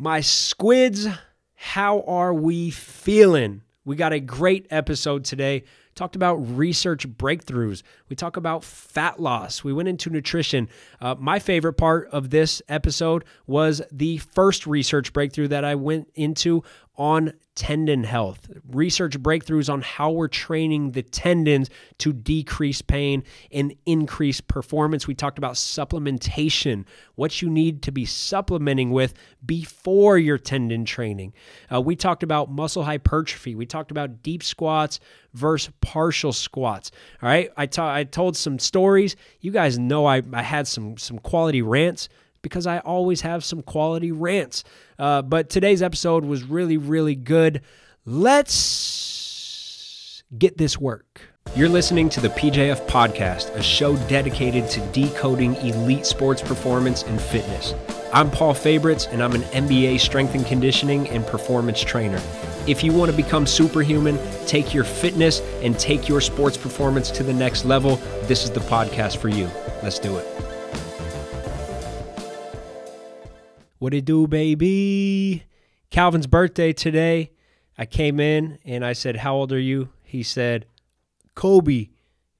My squids, how are we feeling? We got a great episode today. Talked about research breakthroughs. We talk about fat loss. We went into nutrition. My favorite part of this episode was the first research breakthrough that I went into on tendon health. Research breakthroughs on how we're training the tendons to decrease pain and increase performance. We talked about supplementation, what you need to be supplementing with before your tendon training. We talked about muscle hypertrophy. We talked about deep squats versus partial squats. All right. I told some stories. You guys know I had some quality rants, because I always have some quality rants. But today's episode was really, really good. Let's get this work. You're listening to the PJF Podcast, a show dedicated to decoding elite sports performance and fitness. I'm Paul Fabritz, and I'm an MBA strength and conditioning and performance trainer. If you want to become superhuman, take your fitness, and take your sports performance to the next level, this is the podcast for you. Let's do it. What it do, baby? Calvin's birthday today. I came in and I said, "How old are you?" He said, "Kobe,"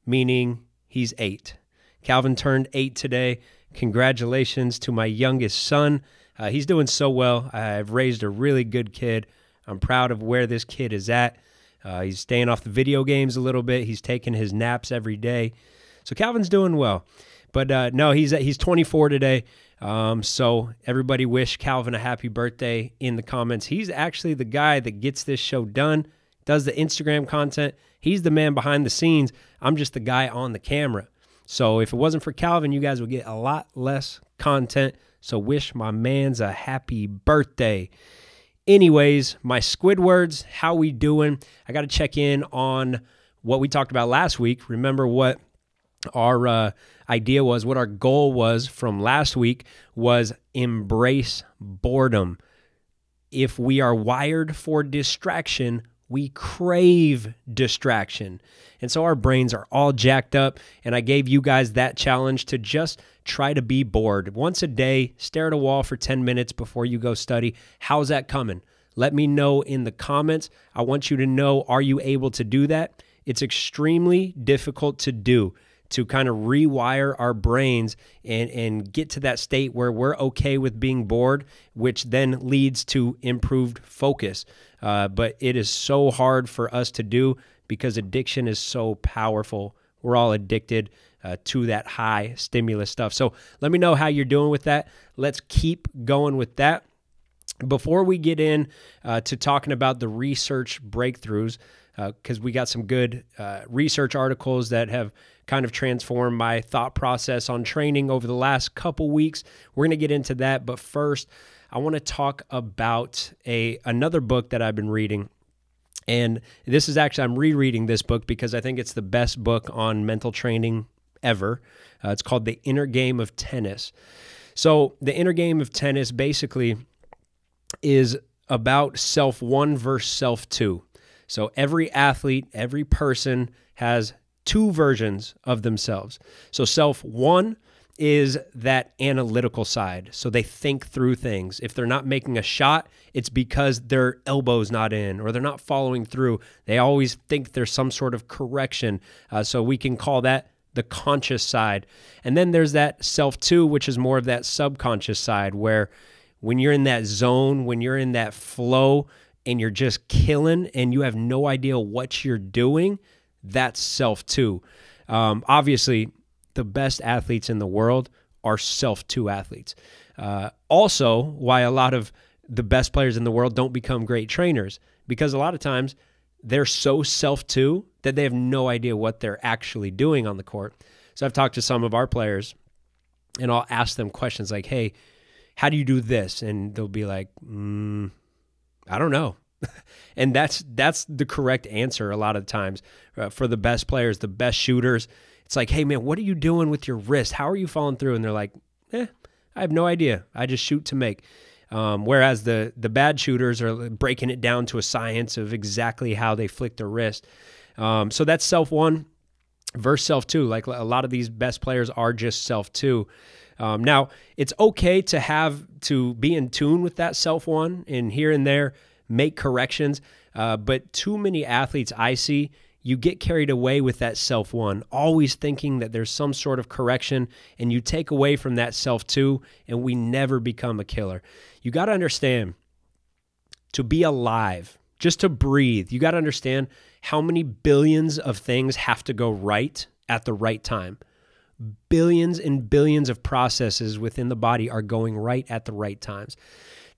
meaning he's 8. Calvin turned 8 today. Congratulations to my youngest son. He's doing so well. I've raised a really good kid. I'm proud of where this kid is at. He's staying off the video games a little bit. He's taking his naps every day. So Calvin's doing well. But no, he's 24 today. So everybody wish Calvin a happy birthday in the comments. He's actually the guy that gets this show done, does the Instagram content. He's the man behind the scenes. I'm just the guy on the camera. So if it wasn't for Calvin, you guys would get a lot less content. So wish my man's a happy birthday. Anyways, my Squidwards, how we doing? I got to check in on what we talked about last week. Remember what our idea was, what our goal was from last week was embrace boredom. If we are wired for distraction, we crave distraction. And so our brains are all jacked up, and I gave you guys that challenge to just try to be bored. Once a day, stare at a wall for 10 minutes before you go study. How's that coming? Let me know in the comments. I want you to know, are you able to do that? It's extremely difficult to do, to kind of rewire our brains and get to that state where we're okay with being bored, which then leads to improved focus. But it is so hard for us to do because addiction is so powerful. We're all addicted to that high stimulus stuff. So let me know how you're doing with that. Let's keep going with that. Before we get in to talking about the research breakthroughs, because we got some good research articles that have kind of transformed my thought process on training over the last couple weeks. We're going to get into that. But first, I want to talk about another book that I've been reading. And this is actually, I'm rereading this book because I think it's the best book on mental training ever. It's called The Inner Game of Tennis. So The Inner Game of Tennis basically is about self one versus self two. So every athlete, every person has two versions of themselves. So self one is that analytical side. So they think through things. If they're not making a shot, it's because their elbow's not in or they're not following through. They always think there's some sort of correction. So we can call that the conscious side. And then there's that self two, which is more of that subconscious side, where when you're in that zone, when you're in that flow and you're just killing and you have no idea what you're doing, that's self two. Obviously, the best athletes in the world are self two athletes. Also, why a lot of the best players in the world don't become great trainers, because a lot of times they're so self two that they have no idea what they're actually doing on the court. So I've talked to some of our players and I'll ask them questions like, "Hey, how do you do this?" And they'll be like, "I don't know." And that's the correct answer a lot of times for the best players, the best shooters. It's like, "Hey man, what are you doing with your wrist? How are you falling through?" And they're like, I have no idea. I just shoot to make. Whereas the bad shooters are breaking it down to a science of exactly how they flick their wrist. So that's self one versus self two. Like a lot of these best players are just self two. Now, it's okay to be in tune with that self one and here and there make corrections, but too many athletes I see, you get carried away with that self one, always thinking that there's some sort of correction, and you take away from that self two, and we never become a killer. You got to understand, to be alive, just to breathe, you got to understand how many billions of things have to go right at the right time. Billions and billions of processes within the body are going right at the right times.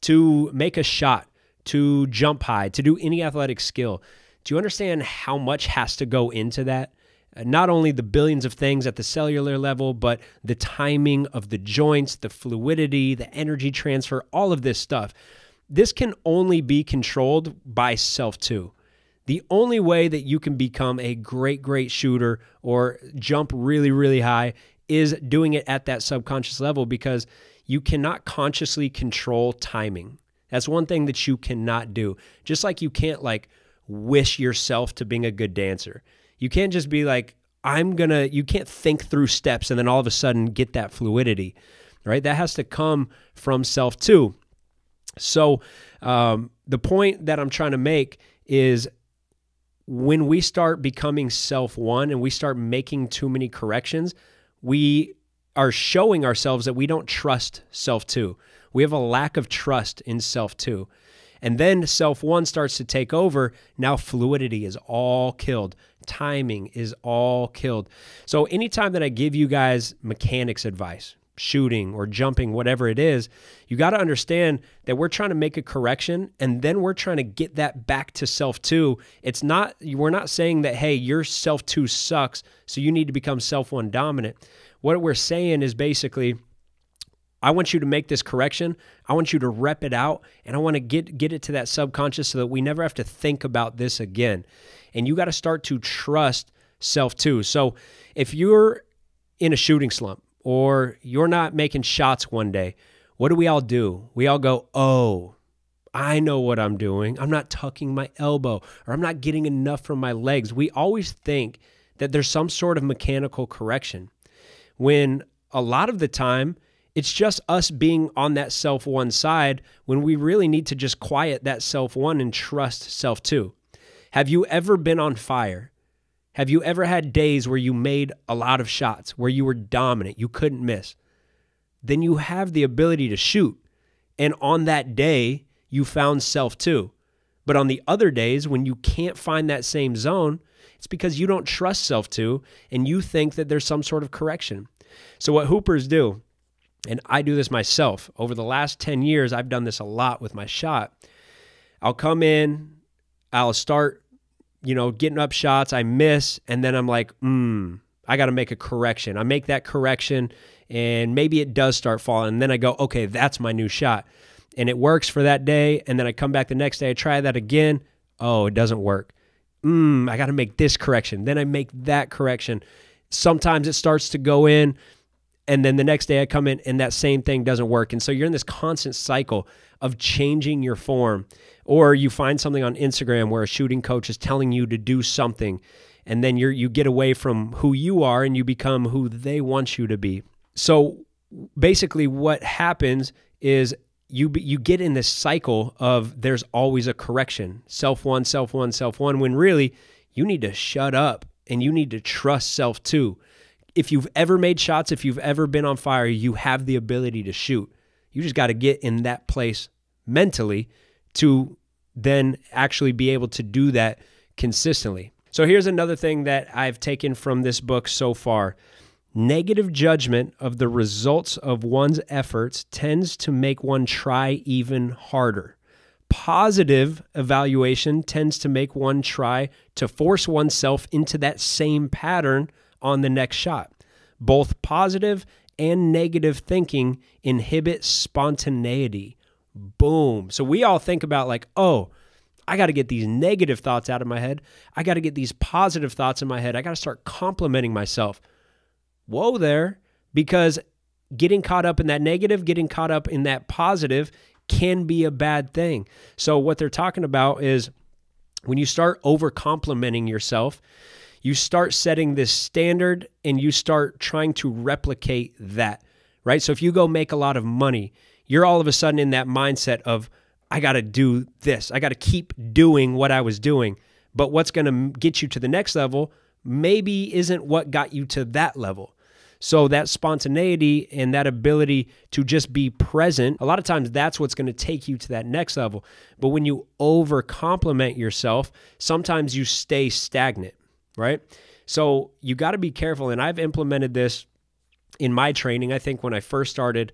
To make a shot, to jump high, to do any athletic skill, do you understand how much has to go into that? Not only the billions of things at the cellular level, but the timing of the joints, the fluidity, the energy transfer, all of this stuff. This can only be controlled by self-2. The only way that you can become a great, great shooter or jump really, really high is doing it at that subconscious level, because you cannot consciously control timing. That's one thing that you cannot do. Just like you can't wish yourself to being a good dancer. You can't just be like, you can't think through steps and then all of a sudden get that fluidity, right? That has to come from self too. So the point that I'm trying to make is, when we start becoming self one and we start making too many corrections, we are showing ourselves that we don't trust self two. We have a lack of trust in self two. And then self one starts to take over. Now fluidity is all killed. Timing is all killed. So anytime that I give you guys mechanics advice, shooting or jumping, whatever it is, you got to understand that we're trying to make a correction, and then we're trying to get that back to self two. We're not saying that, hey, your self two sucks, so you need to become self one dominant. What we're saying is basically, I want you to make this correction. I want you to rep it out, and I want to get it to that subconscious so that we never have to think about this again. And you got to start to trust self two. So if you're in a shooting slump, or you're not making shots one day, what do? We all go, oh, I know what I'm doing. I'm not tucking my elbow, or I'm not getting enough from my legs. We always think that there's some sort of mechanical correction, when a lot of the time it's just us being on that self one side, when we really need to just quiet that self one and trust self two. Have you ever been on fire? Have you ever had days where you made a lot of shots, where you were dominant, you couldn't miss? Then you have the ability to shoot. And on that day, you found self two. But on the other days, when you can't find that same zone, it's because you don't trust self two and you think that there's some sort of correction. So what hoopers do, and I do this myself, over the last 10 years, I've done this a lot with my shot. I'll come in, I'll start getting up shots, I miss, and then I'm like, I got to make a correction. I make that correction, and maybe it does start falling, and then I go, okay, that's my new shot. And it works for that day, and then I come back the next day, I try that again. Oh, it doesn't work. I got to make this correction. Then I make that correction. Sometimes it starts to go in, and then the next day I come in, and that same thing doesn't work. And so you're in this constant cycle of changing your form. Or you find something on Instagram where a shooting coach is telling you to do something, and then you get away from who you are and you become who they want you to be. So basically what happens is you get in this cycle of there's always a correction. Self one, when really you need to shut up and you need to trust self two. If you've ever made shots, if you've ever been on fire, you have the ability to shoot. You just got to get in that place mentally to then actually be able to do that consistently. So here's another thing that I've taken from this book so far. Negative judgment of the results of one's efforts tends to make one try even harder. Positive evaluation tends to make one try to force oneself into that same pattern on the next shot. Both positive and negative thinking inhibit spontaneity. Boom. So we all think about oh, I got to get these negative thoughts out of my head. I got to get these positive thoughts in my head. I got to start complimenting myself. Whoa there, because getting caught up in that negative, getting caught up in that positive can be a bad thing. So what they're talking about is when you start over complimenting yourself, you start setting this standard and you start trying to replicate that. right? So if you go make a lot of money, you're all of a sudden in that mindset of, I got to do this. I got to keep doing what I was doing. But what's going to get you to the next level maybe isn't what got you to that level. So that spontaneity and that ability to just be present, a lot of times that's what's going to take you to that next level. But when you over-compliment yourself, sometimes you stay stagnant, right? So you got to be careful. And I've implemented this in my training. I think when I first started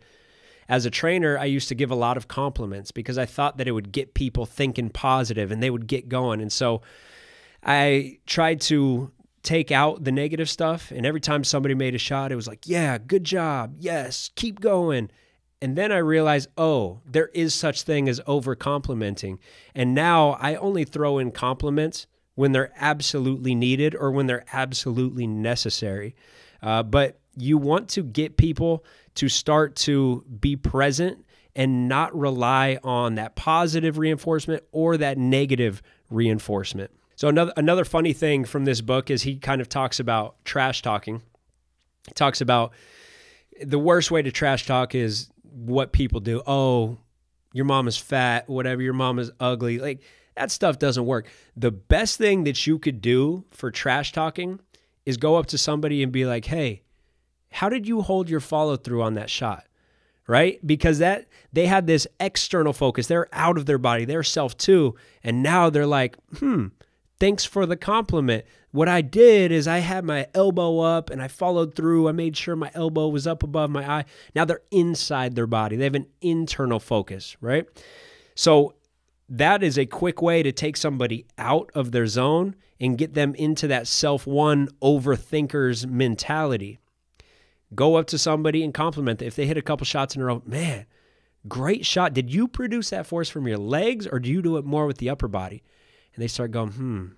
as a trainer, I used to give a lot of compliments because I thought that it would get people thinking positive and they would get going. And so I tried to take out the negative stuff. And every time somebody made a shot, it was like, yeah, good job. Yes, keep going. And then I realized, oh, there is such thing as over complimenting. And now I only throw in compliments when they're absolutely needed or when they're absolutely necessary. But you want to get people to start to be present and not rely on that positive reinforcement or that negative reinforcement. So another funny thing from this book is he kind of talks about trash talking. He talks about the worst way to trash talk is what people do. Oh, your mom is fat, whatever, your mom is ugly. Like, that stuff doesn't work. The best thing that you could do for trash talking is go up to somebody and be like, hey, how did you hold your follow through on that shot? Right? Because that they had this external focus. They're out of their body. They're self too. And now they're like, thanks for the compliment. What I did is I had my elbow up and I followed through. I made sure my elbow was up above my eye. Now they're inside their body. They have an internal focus, right? So that is a quick way to take somebody out of their zone and get them into that self-one overthinker's mentality. Go up to somebody and compliment them. If they hit a couple shots in a row, man, great shot. Did you produce that force from your legs or do you do it more with the upper body? And they start going,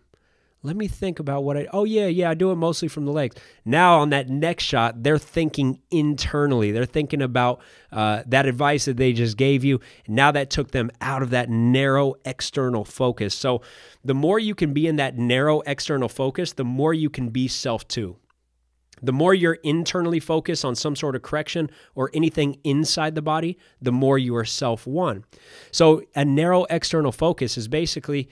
let me think about what oh yeah, I do it mostly from the legs. Now on that next shot, they're thinking internally. They're thinking about that advice that they just gave you. Now that took them out of that narrow external focus. So the more you can be in that narrow external focus, the more you can be self too. The more you're internally focused on some sort of correction or anything inside the body, the more you are self-one. So a narrow external focus is basically,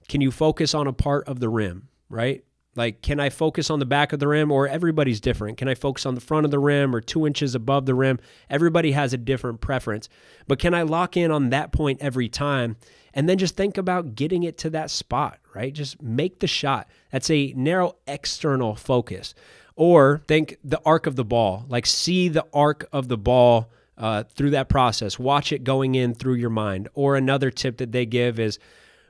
can you focus on a part of the rim, right? Like, can I focus on the back of the rim, or everybody's different? Can I focus on the front of the rim or 2 inches above the rim? Everybody has a different preference. But can I lock in on that point every time and then just think about getting it to that spot, right? Just make the shot. That's a narrow external focus. Or think the arc of the ball, like see the arc of the ball through that process. Watch it going in through your mind. Or another tip that they give is,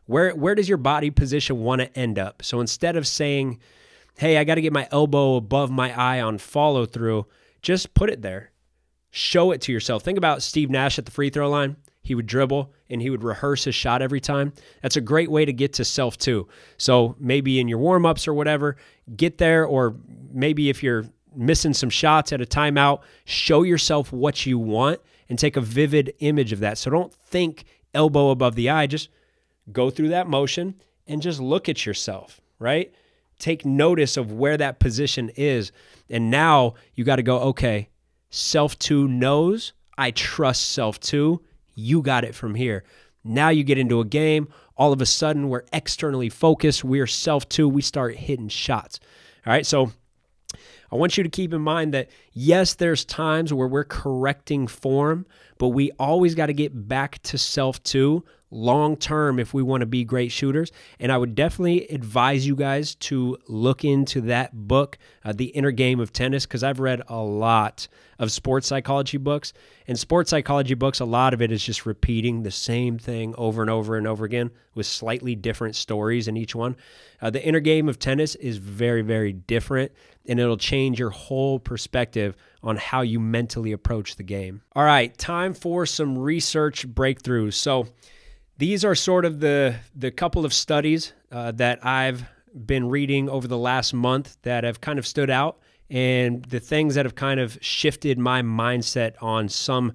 where does your body position want to end up? So instead of saying, hey, I got to get my elbow above my eye on follow through, just put it there. Show it to yourself. Think about Steve Nash at the free throw line. He would dribble and he would rehearse his shot every time. That's a great way to get to self too. So maybe in your warm-ups or whatever, get there, or maybe if you're missing some shots at a timeout, show yourself what you want and take a vivid image of that. So don't think elbow above the eye. Just go through that motion and just look at yourself, right? Take notice of where that position is. And now you got to go, okay, self two knows, I trust self two. You got it from here. Now you get into a game. All of a sudden, we're externally focused. We're self two. We start hitting shots. All right, so I want you to keep in mind that, yes, there's times where we're correcting form, but we always got to get back to self two long term if we want to be great shooters. And I would definitely advise you guys to look into that book, The Inner Game of Tennis, because I've read a lot of sports psychology books. And sports psychology books, a lot of it is just repeating the same thing over and over and over again with slightly different stories in each one. The Inner Game of Tennis is very, very different, and it'll change your whole perspective on how you mentally approach the game. All right, time for some research breakthroughs. So these are sort of the couple of studies that I've been reading over the last month that have kind of stood out, and the things that have kind of shifted my mindset on some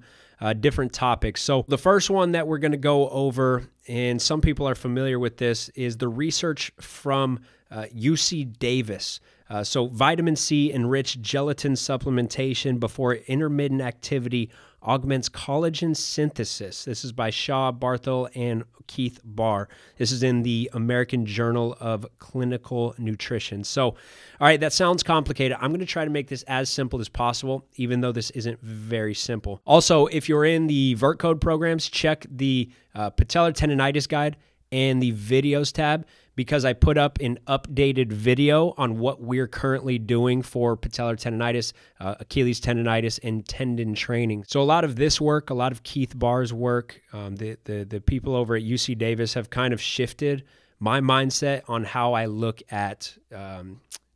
different topics. So the first one that we're going to go over, and some people are familiar with this, is the research from UC Davis. So vitamin C enriched gelatin supplementation before intermittent activity augments collagen synthesis. This is by Shaw, Barthel, and Keith Barr. This is in the American Journal of Clinical Nutrition. So, all right, that sounds complicated. I'm going to try to make this as simple as possible, even though this isn't very simple. Also, if you're in the Vertcode programs, check the Patellar Tendinitis Guide and the Videos tab, because I put up an updated video on what we're currently doing for patellar tendonitis, Achilles tendonitis, and tendon training. So a lot of this work, a lot of Keith Barr's work, the people over at UC Davis have kind of shifted my mindset on how I look at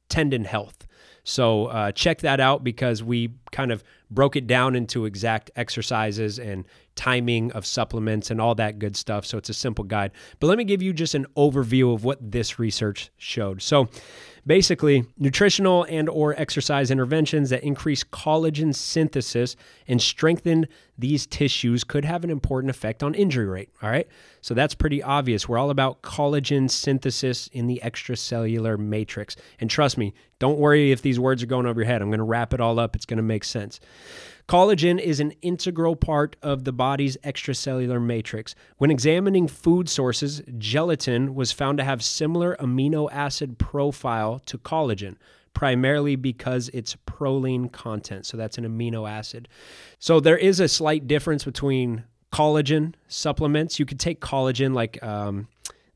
tendon health. So check that out, because we kind of broke it down into exact exercises and timing of supplements and all that good stuff. So it's a simple guide. But let me give you just an overview of what this research showed. So basically, nutritional and or exercise interventions that increase collagen synthesis and strengthen these tissues could have an important effect on injury rate. All right. So that's pretty obvious. We're all about collagen synthesis in the extracellular matrix. And trust me, don't worry if these words are going over your head. I'm going to wrap it all up. It's going to make sense. Collagen is an integral part of the body's extracellular matrix. When examining food sources, gelatin was found to have similar amino acid profile to collagen, primarily because it's proline content. So that's an amino acid. So there is a slight difference between collagen supplements. You could take collagen like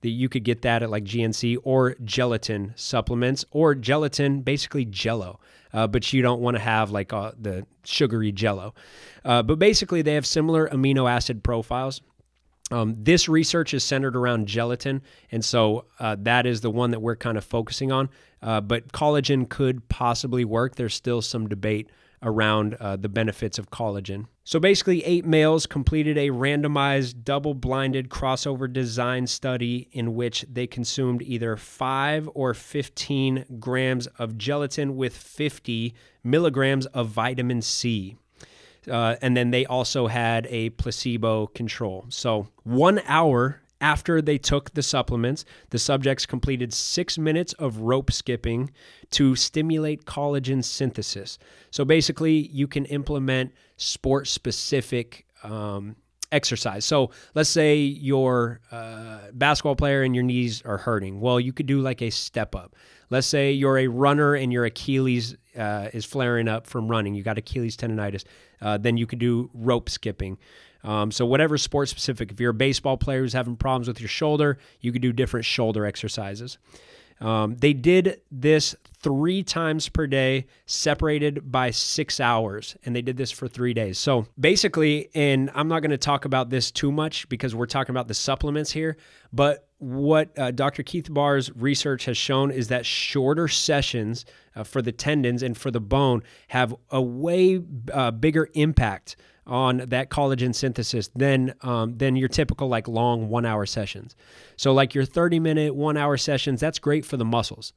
you could get that at like GNC, or gelatin supplements, or gelatin, basically Jello. But you don't want to have like the sugary Jello. But basically, they have similar amino acid profiles. This research is centered around gelatin, and so that is the one that we're kind of focusing on. But collagen could possibly work. There's still some debate around the benefits of collagen. So basically, 8 males completed a randomized, double-blinded crossover design study in which they consumed either 5 or 15 grams of gelatin with 50 milligrams of vitamin C. And then they also had a placebo control. So 1 hour after they took the supplements, the subjects completed 6 minutes of rope skipping to stimulate collagen synthesis. So basically, you can implement sport-specific exercise. So let's say you're a basketball player and your knees are hurting. Well, you could do like a step up. Let's say you're a runner and your Achilles is flaring up from running. You got Achilles tendonitis. Then you could do rope skipping. So whatever sport specific. If you're a baseball player who's having problems with your shoulder, you could do different shoulder exercises. They did this 3 times per day, separated by 6 hours, and they did this for 3 days. So basically, and I'm not going to talk about this too much because we're talking about the supplements here, but what Dr. Keith Barr's research has shown is that shorter sessions for the tendons and for the bone have a way bigger impact on that collagen synthesis than your typical like long 1 hour sessions. So like your 30-minute, 1 hour sessions, that's great for the muscles.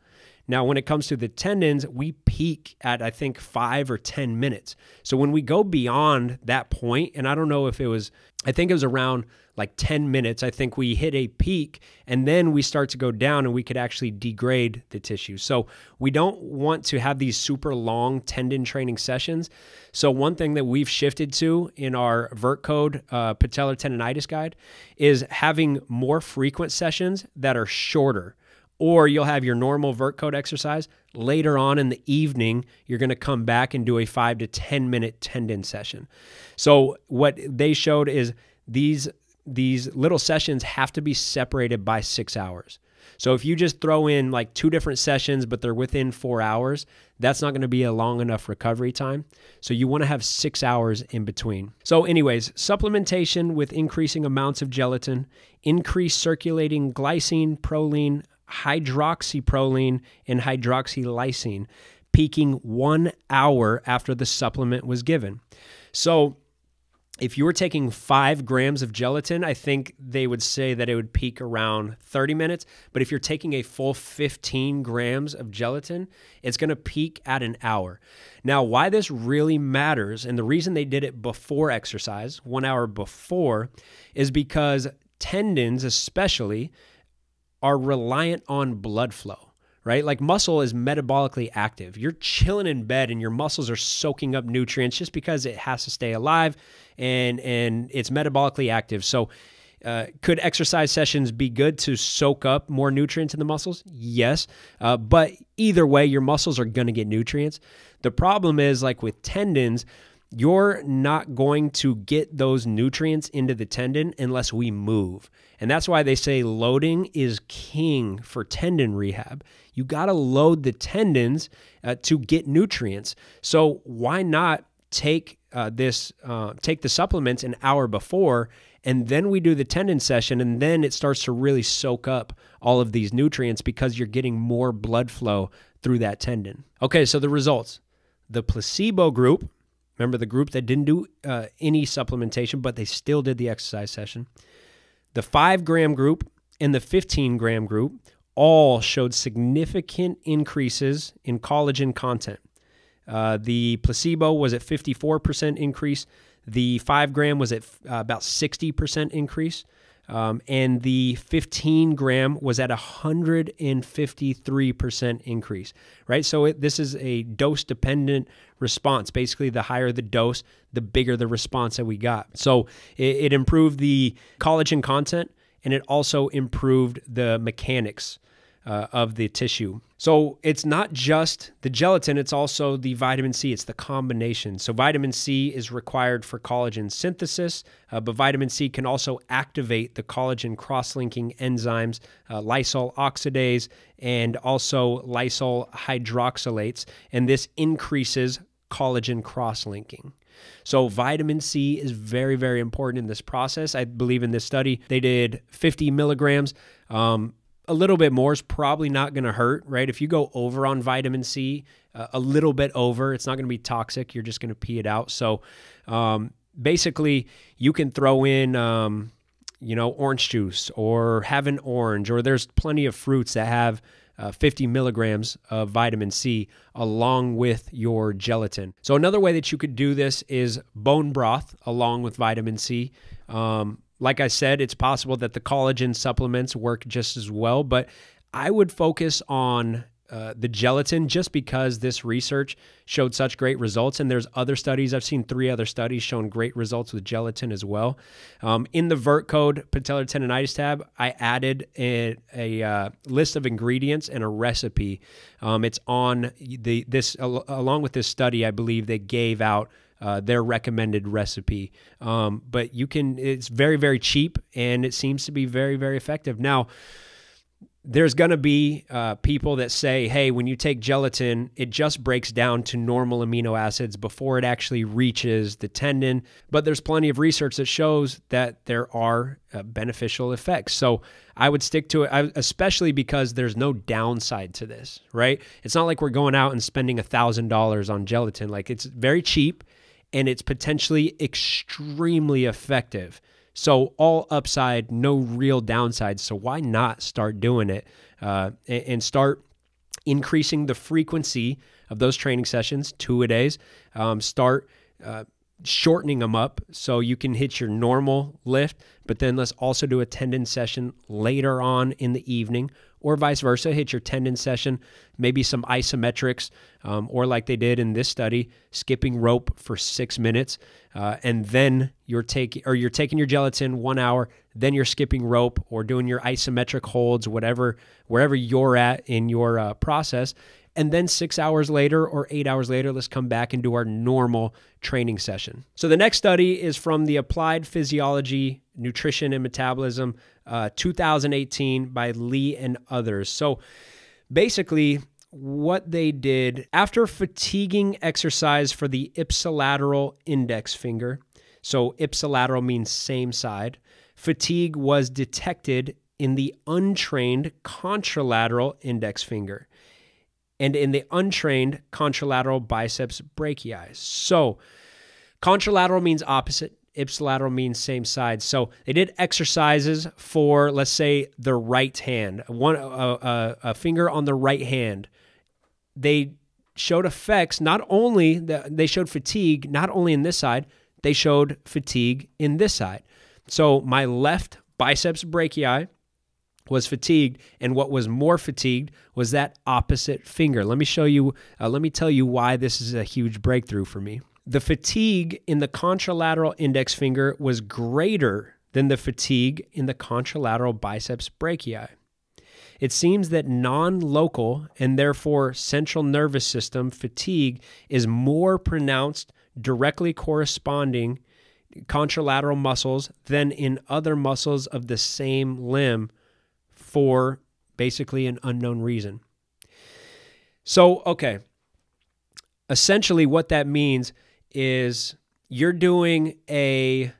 Now, when it comes to the tendons, we peak at, I think, 5 or 10 minutes. So when we go beyond that point, and I don't know if it was, I think it was around like 10 minutes, I think we hit a peak, and then we start to go down and we could actually degrade the tissue. So we don't want to have these super long tendon training sessions. So one thing that we've shifted to in our Vertcode Patellar Tendinitis Guide is having more frequent sessions that are shorter. Or you'll have your normal Vertcode exercise. Later on in the evening, you're going to come back and do a 5 to 10 minute tendon session. So what they showed is these little sessions have to be separated by 6 hours. So if you just throw in like 2 different sessions, but they're within 4 hours, that's not going to be a long enough recovery time. So you want to have 6 hours in between. So anyways, supplementation with increasing amounts of gelatin, increased circulating glycine, proline, hydroxyproline, and hydroxylysine, peaking 1 hour after the supplement was given. So if you were taking 5 grams of gelatin, I think they would say that it would peak around 30 minutes. But if you're taking a full 15 grams of gelatin, it's going to peak at an hour. Now, why this really matters, and the reason they did it before exercise, 1 hour before, is because tendons especially are reliant on blood flow, right? Like muscle is metabolically active. You're chilling in bed and your muscles are soaking up nutrients just because it has to stay alive and it's metabolically active. So could exercise sessions be good to soak up more nutrients in the muscles? Yes. But either way, your muscles are going to get nutrients. The problem is, like with tendons, you're not going to get those nutrients into the tendon unless we move. And that's why they say loading is king for tendon rehab. You got to load the tendons to get nutrients. So why not take take the supplements an hour before, and then we do the tendon session, and then it starts to really soak up all of these nutrients because you're getting more blood flow through that tendon. Okay, so the results. The placebo group, remember the group that didn't do any supplementation, but they still did the exercise session. The 5-gram group and the 15-gram group all showed significant increases in collagen content. The placebo was at 54% increase. The 5-gram was at about 60% increase. And the 15-gram was at 153% increase, right? So this is a dose-dependent response. Basically, the higher the dose, the bigger the response that we got. So it improved the collagen content, and it also improved the mechanics of the tissue. So it's not just the gelatin, it's also the vitamin C. It's the combination. So vitamin C is required for collagen synthesis, but vitamin C can also activate the collagen cross-linking enzymes, lysol oxidase, and also lysol hydroxylates, and this increases collagen cross-linking. So vitamin C is very, very important in this process. I believe in this study, they did 50 milligrams. A little bit more is probably not going to hurt, right? If you go over on vitamin C, a little bit over, it's not going to be toxic. You're just going to pee it out. So basically, you can throw in, orange juice or have an orange, or there's plenty of fruits that have 50 milligrams of vitamin C along with your gelatin. So another way that you could do this is bone broth along with vitamin C. Like I said, it's possible that the collagen supplements work just as well, but I would focus on the gelatin just because this research showed such great results, and there's other studies. I've seen 3 other studies showing great results with gelatin as well. In the Vertcode Patellar Tendinitis tab, I added a list of ingredients and a recipe. It's on along with this study, I believe they gave out their recommended recipe. But it's very, very cheap, and it seems to be very, very effective. Now, there's going to be people that say, hey, when you take gelatin, it just breaks down to normal amino acids before it actually reaches the tendon. But there's plenty of research that shows that there are beneficial effects. So I would stick to it, especially because there's no downside to this, right? It's not like we're going out and spending $1,000 on gelatin. Like, it's very cheap, and it's potentially extremely effective. So all upside, no real downside. So why not start doing it and start increasing the frequency of those training sessions, 2-a-days. Start shortening them up so you can hit your normal lift, but then let's also do a tendon session later on in the evening, or vice versa. Hit your tendon session, maybe some isometrics, or like they did in this study, skipping rope for 6 minutes, and then you're taking your gelatin 1 hour, then you're skipping rope or doing your isometric holds, wherever you're at in your process. And then 6 hours later or 8 hours later, let's come back and do our normal training session. So the next study is from the Applied Physiology, Nutrition and Metabolism, 2018 by Lee and others. So basically what they did, after fatiguing exercise for the ipsilateral index finger, so ipsilateral means same side, fatigue was detected in the untrained contralateral index finger and in the untrained contralateral biceps brachii. So contralateral means opposite, ipsilateral means same side. So they did exercises for, let's say, the right hand, a finger on the right hand. They showed effects, they showed fatigue, not only in this side, they showed fatigue in this side. So my left biceps brachii was fatigued, and what was more fatigued was that opposite finger. Let me show you, let me tell you why this is a huge breakthrough for me. The fatigue in the contralateral index finger was greater than the fatigue in the contralateral biceps brachii. It seems that non-local and therefore central nervous system fatigue is more pronounced directly corresponding contralateral muscles than in other muscles of the same limb for basically an unknown reason. So, okay, essentially what that means is you're doing a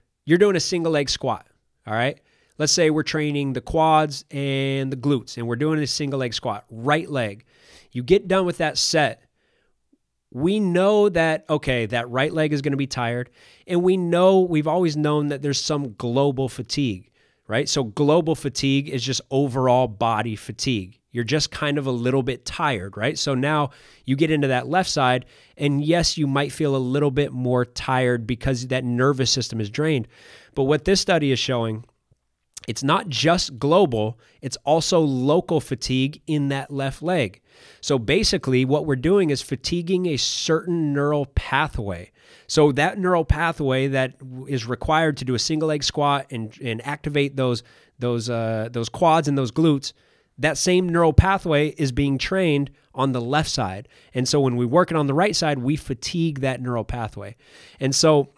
single leg squat, all right? Let's say we're training the quads and the glutes, and we're doing a single leg squat, right leg. You get done with that set. We know that, okay, that right leg is going to be tired, and we've always known that there's some global fatigue, right? So global fatigue is just overall body fatigue. You're just kind of a little bit tired, right? So now you get into that left side, and yes, you might feel a little bit more tired because that nervous system is drained. But what this study is showing, it's not just global, it's also local fatigue in that left leg. So basically what we're doing is fatiguing a certain neural pathway. So that neural pathway that is required to do a single leg squat and activate those quads and those glutes, that same neural pathway is being trained on the left side. And so when we work it on the right side, we fatigue that neural pathway. And so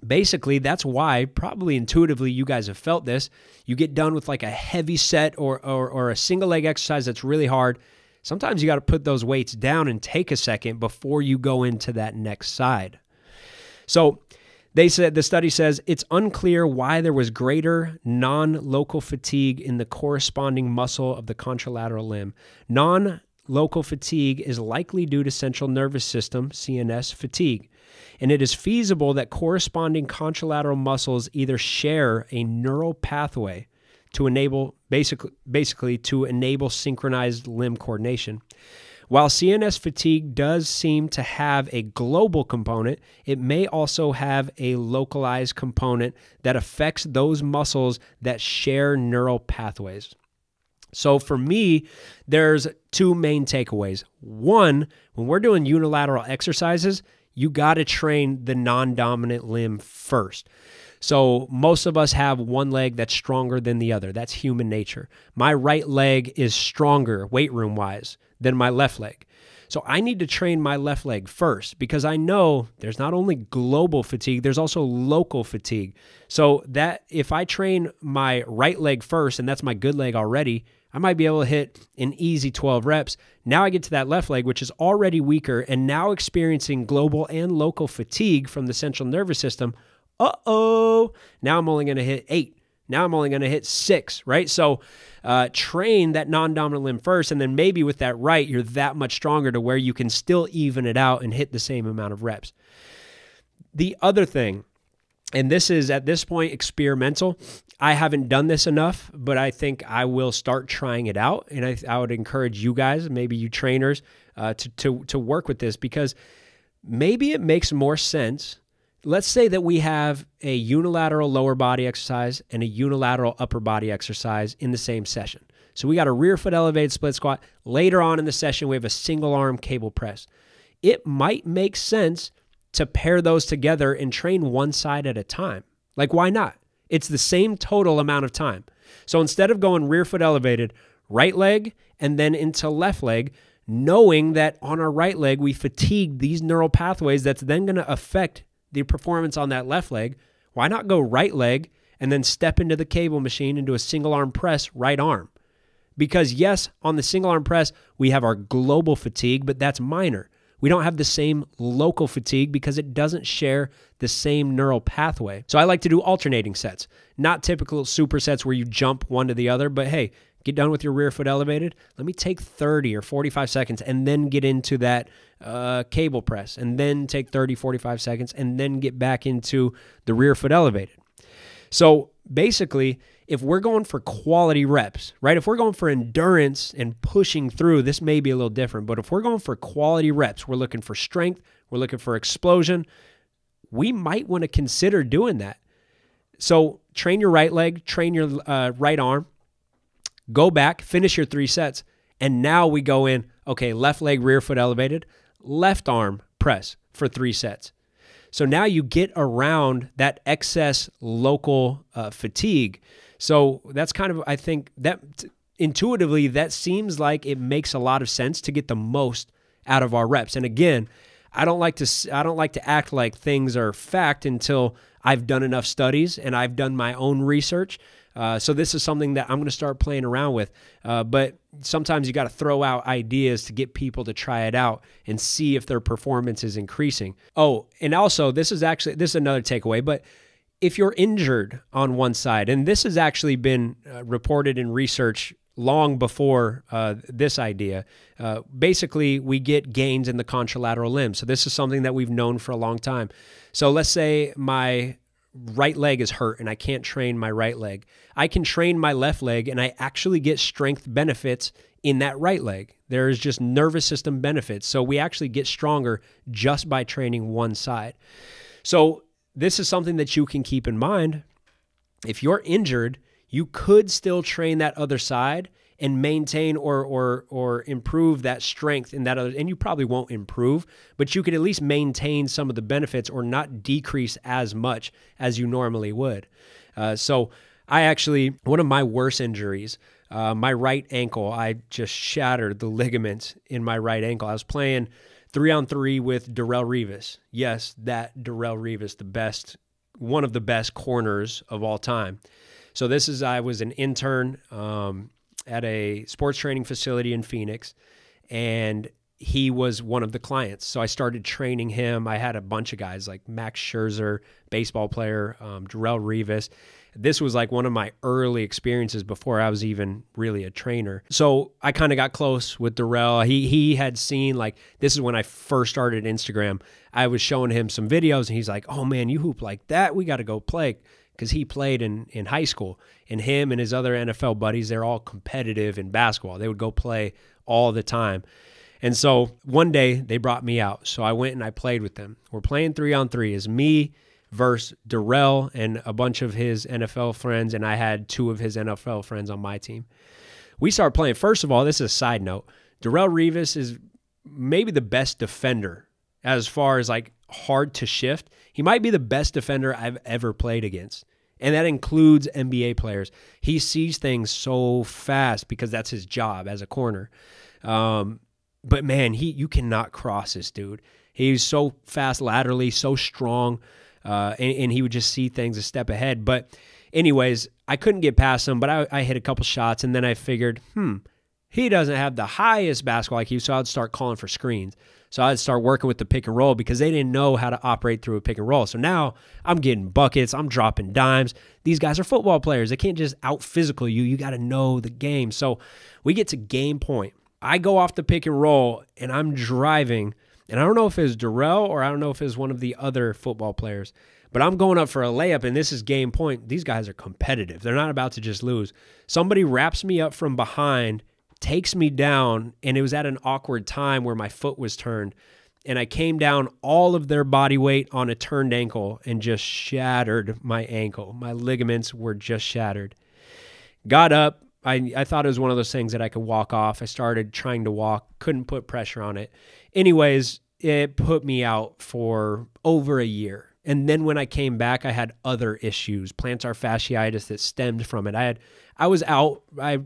basically, that's why probably intuitively you guys have felt this. You get done with like a heavy set or a single leg exercise that's really hard. Sometimes you got to put those weights down and take a second before you go into that next side. So the study says it's unclear why there was greater non-local fatigue in the corresponding muscle of the contralateral limb. Non-local fatigue is likely due to central nervous system, CNS, fatigue. And it is feasible that corresponding contralateral muscles either share a neural pathway to enable, basically to enable synchronized limb coordination. While CNS fatigue does seem to have a global component, it may also have a localized component that affects those muscles that share neural pathways. So for me, there's two main takeaways. One, when we're doing unilateral exercises, you got to train the non-dominant limb first. So most of us have one leg that's stronger than the other. That's human nature. My right leg is stronger weight room wise than my left leg. So I need to train my left leg first because I know there's not only global fatigue, there's also local fatigue. So that if I train my right leg first, and that's my good leg already, I might be able to hit an easy 12 reps. Now I get to that left leg, which is already weaker and now experiencing global and local fatigue from the central nervous system. Uh-oh, now I'm only going to hit 8. Now I'm only going to hit 6, right? So train that non-dominant limb first, and then maybe with that right, you're that much stronger to where you can still even it out and hit the same amount of reps. The other thing, and this is at this point experimental, I haven't done this enough, but I think I will start trying it out, and I would encourage you guys, maybe you trainers, to work with this because maybe it makes more sense. Let's say that we have a unilateral lower body exercise and a unilateral upper body exercise in the same session. So we got a rear foot elevated split squat. Later on in the session, we have a single arm cable press. It might make sense to pair those together and train one side at a time. Like, why not? It's the same total amount of time. So instead of going rear foot elevated, right leg, and then into left leg, knowing that on our right leg, we fatigued these neural pathways that's then going to affect the performance on that left leg, why not go right leg and then step into the cable machine and do a single arm press right arm? Because yes, on the single arm press, we have our global fatigue, but that's minor. We don't have the same local fatigue because it doesn't share the same neural pathway. So I like to do alternating sets, not typical supersets where you jump one to the other, but hey, get done with your rear foot elevated. Let me take 30 or 45 seconds and then get into that cable press and then take 30, 45 seconds and then get back into the rear foot elevated. So basically, if we're going for quality reps, right? If we're going for endurance and pushing through, this may be a little different, but if we're going for quality reps, we're looking for strength, we're looking for explosion, we might want to consider doing that. So train your right leg, train your right arm, Go back, finish your 3 sets, and now we go in, okay, left leg, rear foot elevated, left arm press for 3 sets. So now you get around that excess local fatigue. So that's kind of, I think that intuitively, that seems like it makes a lot of sense to get the most out of our reps. And again, I don't like to act like things are fact until I've done enough studies and I've done my own research. So this is something that I'm going to start playing around with. But sometimes you got to throw out ideas to get people to try it out and see if their performance is increasing. Oh, and also this is another takeaway, but if you're injured on one side, and this has actually been reported in research long before this idea, basically we get gains in the contralateral limb. So this is something that we've known for a long time. So let's say my right leg is hurt and I can't train my right leg. I can train my left leg and I actually get strength benefits in that right leg. There's just nervous system benefits. So we actually get stronger just by training one side. So this is something that you can keep in mind. If you're injured, you could still train that other side and maintain or improve that strength in that other, and you probably won't improve, but you could at least maintain some of the benefits or not decrease as much as you normally would. So I actually, one of my worst injuries, my right ankle, I just shattered the ligaments in my right ankle. I was playing 3-on-3 with Darrelle Revis. Yes, that Darrelle Revis, one of the best corners of all time. So I was an intern at a sports training facility in Phoenix, and he was one of the clients. So I started training him. I had a bunch of guys like Max Scherzer, baseball player, Darrelle Revis. This was like one of my early experiences before I was even really a trainer. So I kind of got close with Darrelle. He had seen, like, this is when I first started Instagram. I was showing him some videos, and he's like, oh man, you hoop like that? We got to go play. Because he played in high school, and him and his other NFL buddies, they're all competitive in basketball. They would go play all the time. And so one day they brought me out. So I went and I played with them. We're playing 3-on-3. It's me versus Darrelle and a bunch of his NFL friends, and I had 2 of his NFL friends on my team. We start playing. First of all, this is a side note. Darrelle Revis is maybe the best defender as far as like hard to shift. He might be the best defender I've ever played against. And that includes NBA players. He sees things so fast because that's his job as a corner. But man, you cannot cross this dude. He's so fast laterally, so strong, and he would just see things a step ahead. But anyways, I couldn't get past him, but I hit a couple shots, and then I figured, he doesn't have the highest basketball IQ, so I'd start calling for screens. So I'd start working with the pick and roll because they didn't know how to operate through a pick and roll. So now I'm getting buckets. I'm dropping dimes. These guys are football players. They can't just out-physical you. You got to know the game. So we get to game point. I go off the pick and roll, and I'm driving. And I don't know if it was Darrelle or I don't know if it was one of the other football players. But I'm going up for a layup, and this is game point. These guys are competitive. They're not about to just lose. Somebody wraps me up from behind, takes me down, and it was at an awkward time where my foot was turned, and I came down all of their body weight on a turned ankle and just shattered my ankle. My ligaments were just shattered. Got up. I thought it was one of those things that I could walk off. I started trying to walk, couldn't put pressure on it. Anyways, it put me out for over a year. And then when I came back, I had other issues, plantar fasciitis that stemmed from it. I was out,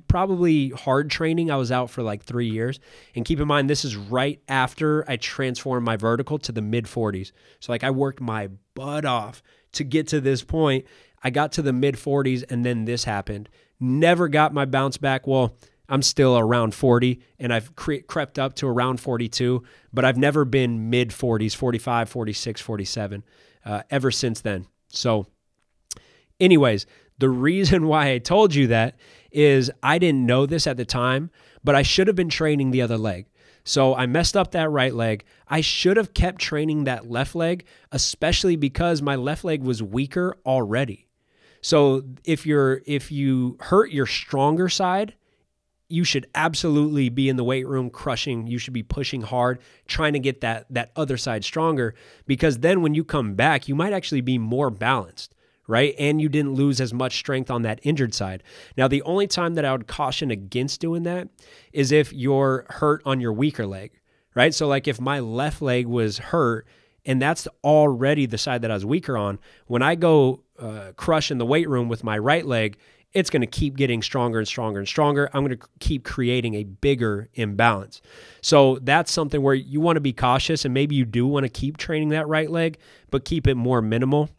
probably hard training. I was out for like 3 years. And keep in mind, this is right after I transformed my vertical to the mid-40s. So like I worked my butt off to get to this point. I got to the mid-40s, and then this happened. Never got my bounce back. Well, I'm still around 40, and I've crept up to around 42, but I've never been mid-40s, 45, 46, 47. Ever since then. So anyways, the reason why I told you that is I didn't know this at the time, but I should have been training the other leg. So I messed up that right leg. I should have kept training that left leg, especially because my left leg was weaker already. So if you hurt your stronger side, you should absolutely be in the weight room crushing. You should be pushing hard, trying to get that other side stronger, because then when you come back, you might actually be more balanced, right? And you didn't lose as much strength on that injured side. Now, the only time that I would caution against doing that is if you're hurt on your weaker leg, right? So like if my left leg was hurt and that's already the side that I was weaker on, when I go crush in the weight room with my right leg, it's going to keep getting stronger and stronger and stronger. I'm going to keep creating a bigger imbalance. So that's something where you want to be cautious, and maybe you do want to keep training that right leg, but keep it more minimal,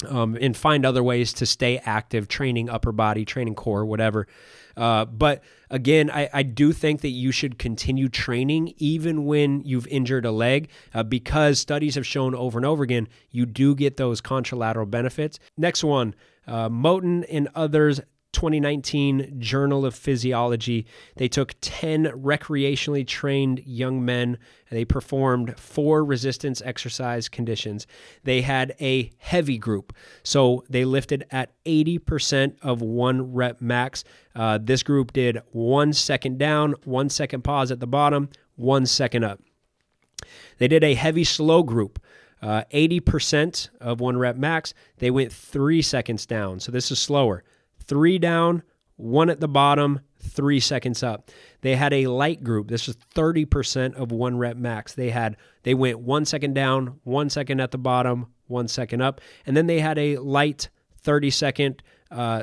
and find other ways to stay active, training upper body, training core, whatever. But again, I do think that you should continue training even when you've injured a leg, because studies have shown over and over again, you do get those contralateral benefits. Next one, Moten and others, 2019 Journal of Physiology. They took 10 recreationally trained young men. They performed 4 resistance exercise conditions. They had a heavy group. So they lifted at 80% of 1 rep max. This group did 1 second down, 1 second pause at the bottom, 1 second up. They did a heavy slow group. 80% of 1 rep max. They went 3 seconds down. So this is slower. 3 down, 1 at the bottom, 3 seconds up. They had a light group. This is 30% of 1 rep max. They went 1 second down, 1 second at the bottom, 1 second up. And then they had a light 30-second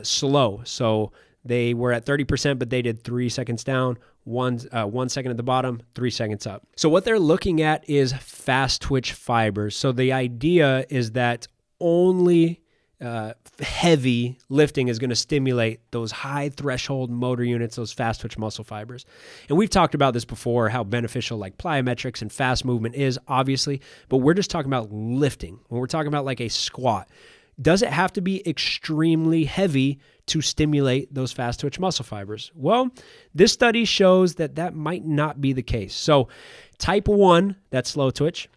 slow. So they were at 30%, but they did 3 seconds down, 1 second at the bottom, 3 seconds up. So what they're looking at is fast twitch fibers. So the idea is that only heavy lifting is going to stimulate those high threshold motor units, those fast twitch muscle fibers. And we've talked about this before, how beneficial like plyometrics and fast movement is, obviously, but we're just talking about lifting. When we're talking about like a squat, does it have to be extremely heavy to stimulate those fast twitch muscle fibers? Well, this study shows that that might not be the case. So type 1, that's slow twitch,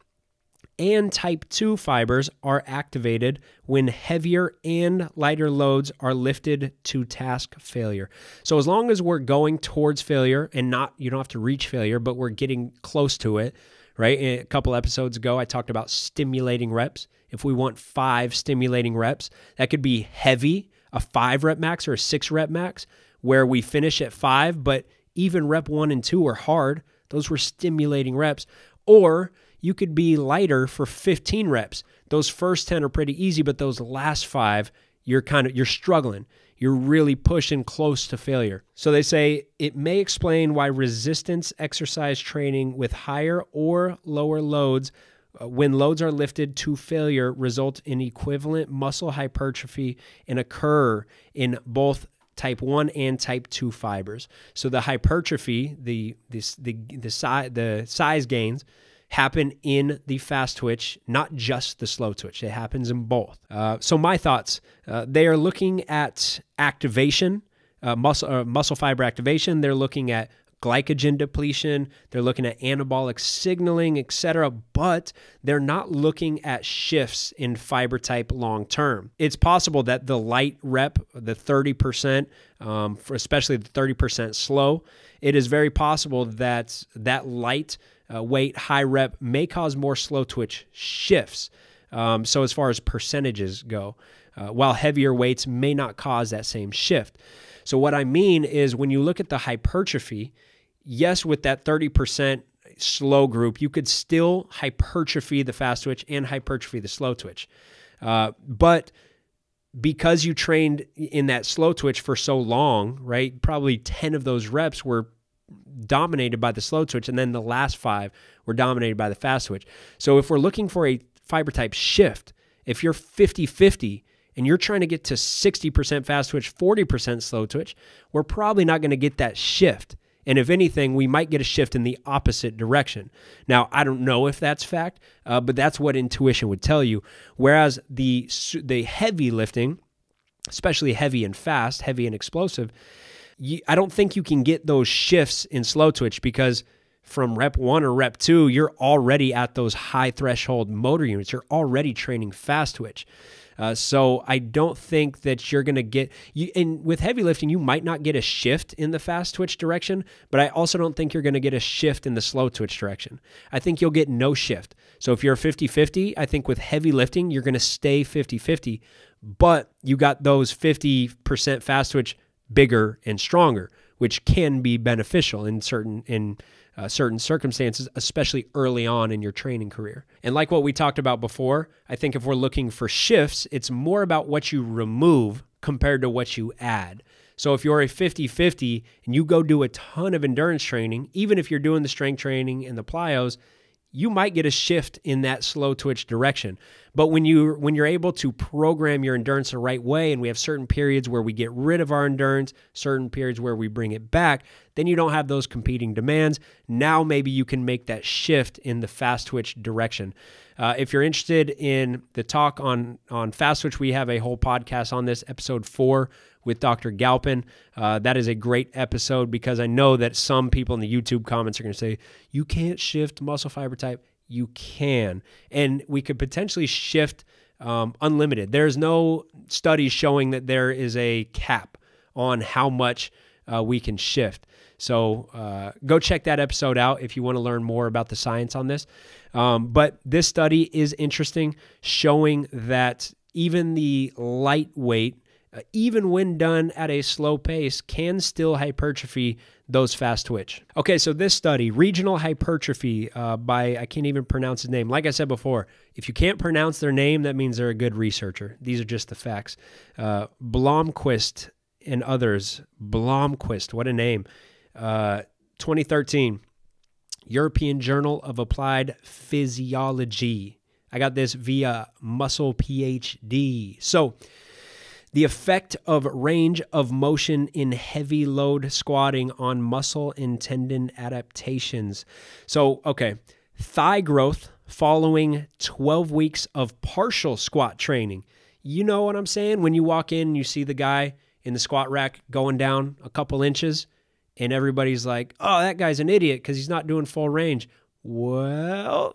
and type 2 fibers are activated when heavier and lighter loads are lifted to task failure. So as long as we're going towards failure and you don't have to reach failure, but we're getting close to it, right? A couple episodes ago, I talked about stimulating reps. If we want 5 stimulating reps, that could be heavy, a 5 rep max or a 6 rep max, where we finish at 5, but even rep 1 and 2 are hard. Those were stimulating reps. Or you could be lighter for 15 reps. Those first 10 are pretty easy, but those last 5, you're struggling. You're really pushing close to failure. So they say it may explain why resistance exercise training with higher or lower loads, when loads are lifted to failure, result in equivalent muscle hypertrophy and occur in both type 1 and type 2 fibers. So the hypertrophy, the size gains, happen in the fast twitch, not just the slow twitch. It happens in both. So my thoughts, they are looking at activation, muscle fiber activation. They're looking at glycogen depletion. They're looking at anabolic signaling, etc. But they're not looking at shifts in fiber type long term. It's possible that the light rep, the 30%, especially the 30% slow, it is very possible that that light weight, high rep may cause more slow twitch shifts. So as far as percentages go, while heavier weights may not cause that same shift. So what I mean is when you look at the hypertrophy, yes, with that 30% slow group, you could still hypertrophy the fast twitch and hypertrophy the slow twitch. But because you trained in that slow twitch for so long, right, probably 10 of those reps were dominated by the slow twitch, and then the last 5 were dominated by the fast twitch. So if we're looking for a fiber type shift, if you're 50-50 and you're trying to get to 60% fast twitch, 40% slow twitch, we're probably not going to get that shift. And if anything, we might get a shift in the opposite direction. Now, I don't know if that's fact, but that's what intuition would tell you. Whereas the heavy lifting, especially heavy and fast, heavy and explosive, I don't think you can get those shifts in slow twitch because from rep 1 or rep 2, you're already at those high threshold motor units. You're already training fast twitch. So I don't think that you're going to get, and with heavy lifting, you might not get a shift in the fast twitch direction, but I also don't think you're going to get a shift in the slow twitch direction. I think you'll get no shift. So if you're 50-50, I think with heavy lifting, you're going to stay 50-50. but you got those 50% fast twitch bigger and stronger, which can be beneficial in certain circumstances, especially early on in your training career. And like what we talked about before, I think if we're looking for shifts, it's more about what you remove compared to what you add. So if you're a 50-50 and you go do a ton of endurance training, even if you're doing the strength training and the plyos, you might get a shift in that slow twitch direction. But when you're able to program your endurance the right way, and we have certain periods where we get rid of our endurance, certain periods where we bring it back, then you don't have those competing demands. Now maybe you can make that shift in the fast twitch direction. If you're interested in the talk on fast twitch, we have a whole podcast on this, episode 4 with Dr. Galpin. That is a great episode because I know that some people in the YouTube comments are going to say, you can't shift muscle fiber type. You can. And we could potentially shift unlimited. There's no studies showing that there is a cap on how much we can shift. So go check that episode out if you want to learn more about the science on this. But this study is interesting, showing that even the lightweight, even when done at a slow pace, can still hypertrophy those fast twitch. Okay, so this study, regional hypertrophy by, I can't even pronounce his name. Like I said before, if you can't pronounce their name, that means they're a good researcher. These are just the facts. Blomqvist and others. Blomqvist, what a name. 2013, European Journal of Applied Physiology. I got this via Muscle PhD. So, the effect of range of motion in heavy load squatting on muscle and tendon adaptations. So, okay, thigh growth following 12 weeks of partial squat training. You know what I'm saying? When you walk in and you see the guy in the squat rack going down a couple inches and everybody's like, oh, that guy's an idiot because he's not doing full range. Well,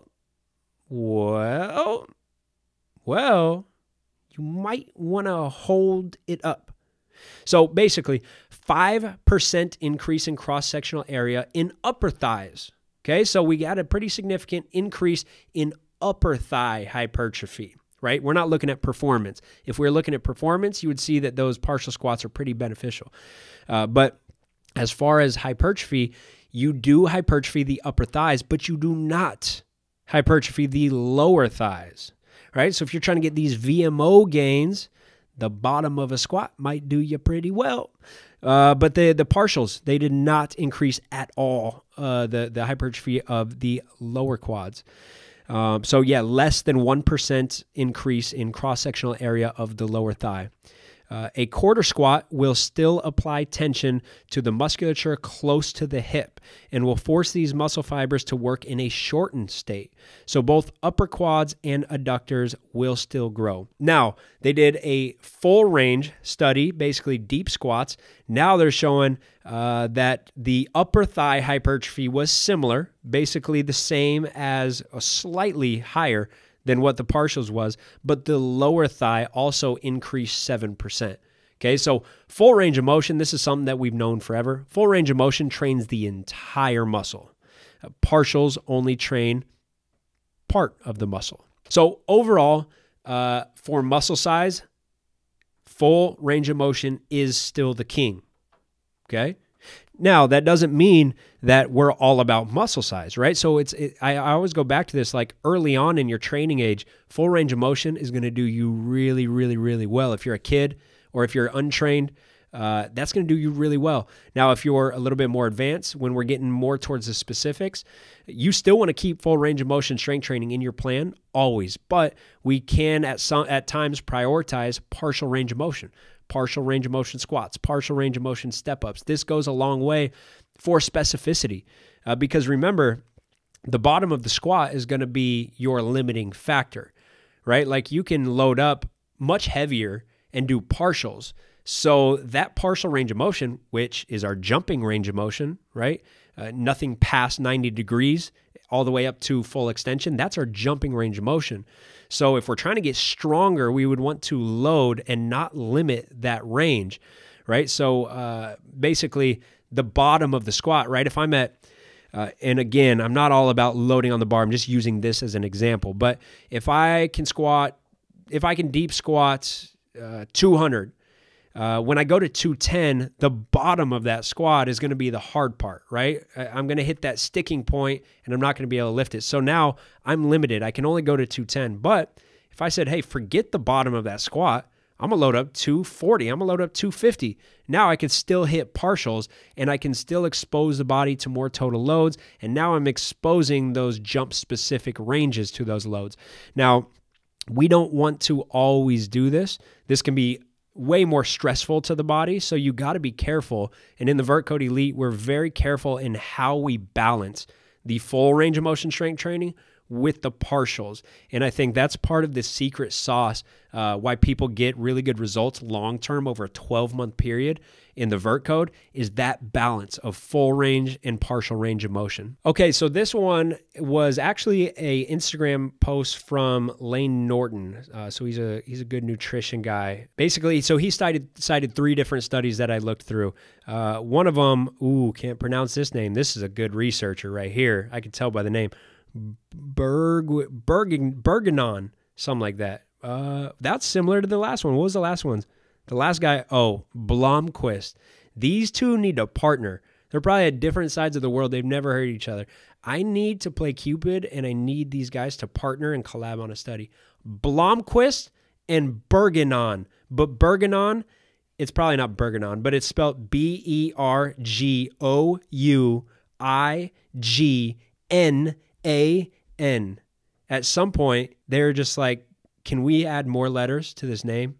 you might want to hold it up. So basically, 5% increase in cross-sectional area in upper thighs. Okay, so we got a pretty significant increase in upper thigh hypertrophy, right? We're not looking at performance. If we're looking at performance, you would see that those partial squats are pretty beneficial. But as far as hypertrophy, you do hypertrophy the upper thighs, but you do not hypertrophy the lower thighs. Right? So if you're trying to get these VMO gains, the bottom of a squat might do you pretty well. But the partials, they did not increase at all the hypertrophy of the lower quads. So yeah, less than 1% increase in cross-sectional area of the lower thigh. A quarter squat will still apply tension to the musculature close to the hip and will force these muscle fibers to work in a shortened state. So both upper quads and adductors will still grow. Now, they did a full range study, basically deep squats. Now they're showing that the upper thigh hypertrophy was similar, basically the same as a slightly higher than what the partials was, but the lower thigh also increased 7%. Okay, so full range of motion, this is something that we've known forever. Full range of motion trains the entire muscle. Partials only train part of the muscle. So overall, for muscle size, full range of motion is still the king. Okay? Now, that doesn't mean that we're all about muscle size, right? So I always go back to this, like early on in your training age, full range of motion is going to do you really, really, really well. If you're a kid or if you're untrained, that's going to do you really well. Now, if you're a little bit more advanced, when we're getting more towards the specifics, you still want to keep full range of motion strength training in your plan always, but we can at times prioritize partial range of motion. Partial range of motion squats, partial range of motion step-ups. This goes a long way for specificity because remember, the bottom of the squat is going to be your limiting factor, right? Like you can load up much heavier and do partials. So that partial range of motion, which is our jumping range of motion, right? Nothing past 90 degrees all the way up to full extension, that's our jumping range of motion. So if we're trying to get stronger, we would want to load and not limit that range, right? So basically the bottom of the squat, right? If I'm at, and again, I'm not all about loading on the bar. I'm just using this as an example. But if I can deep squat 200. When I go to 210, the bottom of that squat is going to be the hard part, right? I'm going to hit that sticking point and I'm not going to be able to lift it. So now I'm limited. I can only go to 210. But if I said, hey, forget the bottom of that squat, I'm going to load up 240. I'm going to load up 250. Now I can still hit partials and I can still expose the body to more total loads. And now I'm exposing those jump specific ranges to those loads. Now, we don't want to always do this. This can be way more stressful to the body, so you got to be careful. And in the Vertcode Elite, we're very careful in how we balance the full range of motion strength training with the partials. And I think that's part of the secret sauce, why people get really good results long-term over a 12-month period in the Vertcode, is that balance of full range and partial range of motion. Okay, so this one was actually a Instagram post from Lane Norton. So he's a good nutrition guy. Basically, so he cited 3 different studies that I looked through. One of them, can't pronounce this name. This is a good researcher right here. I can tell by the name. Bergenon, something like that. That's similar to the last one. What was the last one? The last guy, Blomqvist. These two need to partner. They're probably at different sides of the world. They've never heard each other. I need to play Cupid, and I need these guys to partner and collab on a study. Blomqvist and Bergenon. But Bergenon, it's probably not Bergenon, but it's spelled Bergouin. At some point, they're just like, can we add more letters to this name?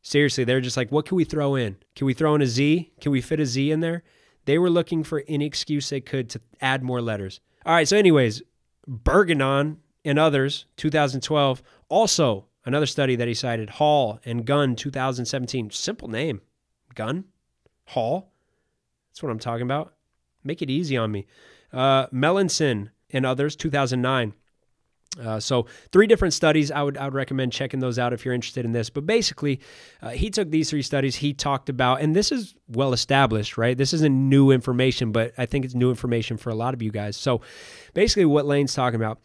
Seriously, they're just like, what can we throw in? Can we throw in a Z? Can we fit a Z in there? They were looking for any excuse they could to add more letters. All right, so anyways, Bergenon and others, 2012. Also, another study that he cited, Hall and Gunn, 2017. Simple name. Gunn? Hall? That's what I'm talking about. Make it easy on me. Melanson and others, 2009. So 3 different studies. I would recommend checking those out if you're interested in this. But basically, he took these 3 studies. He talked about, and this is well established, right? This isn't new information, but I think it's new information for a lot of you guys. So basically what Lane's talking about,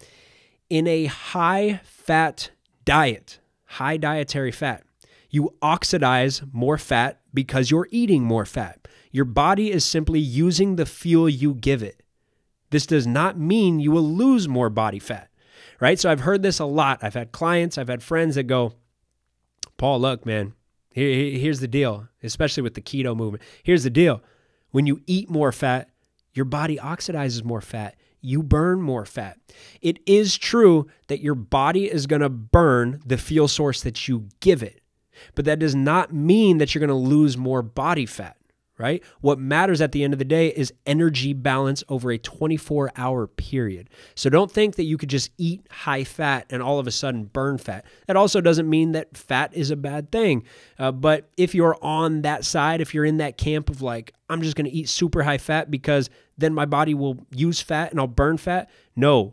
in a high-fat diet, high dietary fat, you oxidize more fat because you're eating more fat. Your body is simply using the fuel you give it. This does not mean you will lose more body fat, right? So I've heard this a lot. I've had clients, I've had friends that go, Paul, look, man, here's the deal, especially with the keto movement. Here's the deal. When you eat more fat, your body oxidizes more fat. You burn more fat. It is true that your body is going to burn the fuel source that you give it, but that does not mean that you're going to lose more body fat. Right? What matters at the end of the day is energy balance over a 24-hour period. So don't think that you could just eat high fat and all of a sudden burn fat. That also doesn't mean that fat is a bad thing. But if you're on that side, if you're in that camp of like, I'm just going to eat super high fat because then my body will use fat and I'll burn fat. No,